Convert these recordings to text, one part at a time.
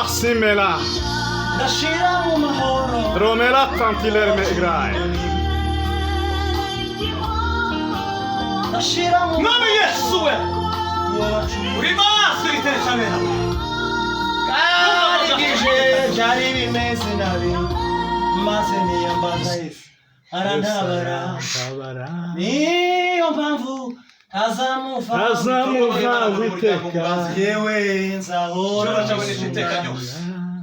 Simela. Romela tantiler me igrai. Nome Yeshua. Rimasti te chanela. Kali kije jari bimeze nabi. Mazeni yambaza arandabara. Niyo mpamvu azamuva witeka. Yewe nzahora iteka ryose.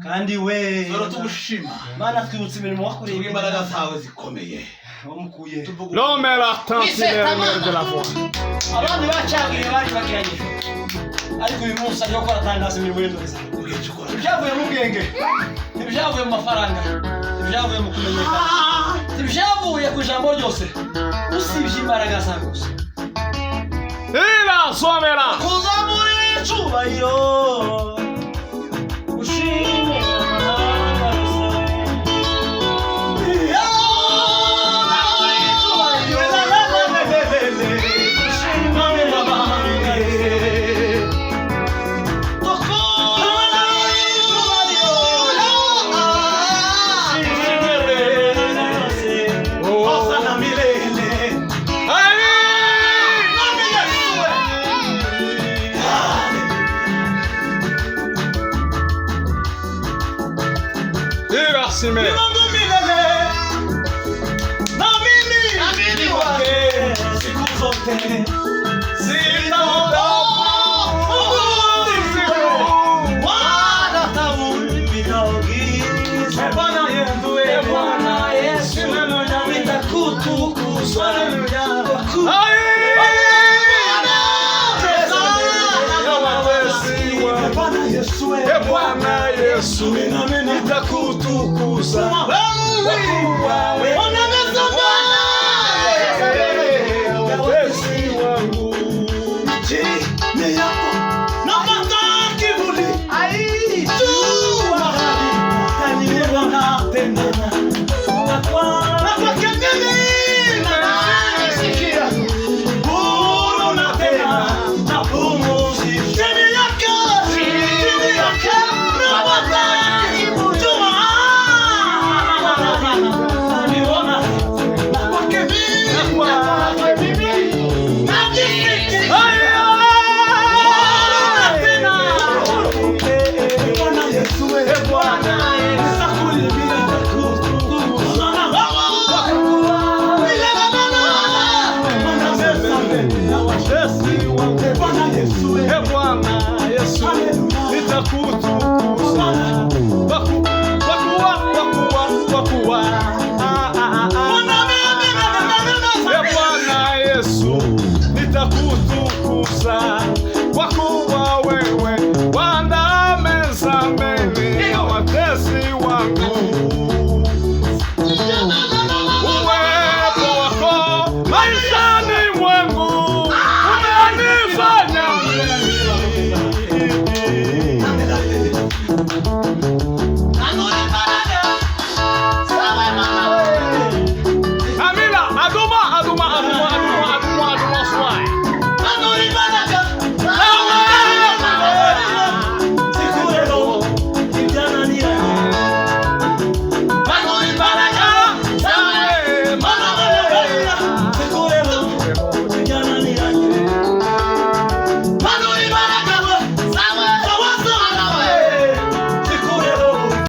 kandi we Zoro tugushima. Mana twibutse imirimo wakoreye Imbaraga zawe zikomeye. wamukuye. Romela tantiler me de la voix. Abandi bacagiye bari bagiranye. Ariko uyu munsi ariyo ko atangaza imirimo y'indozi. Ibyavuye mu bwenge. Ibyavuye mu mafaranga. Ibyavuye mu kumenyekana. Ibyavuye ku ijambo ryose. Usibye imbaraga za gusa. Ila somela. Kuzamura icyubahiro. Ushime amahanga yose. Ila simela. Bwana Yesu nitakutukuza. Bwana Yesu nitakutukuza.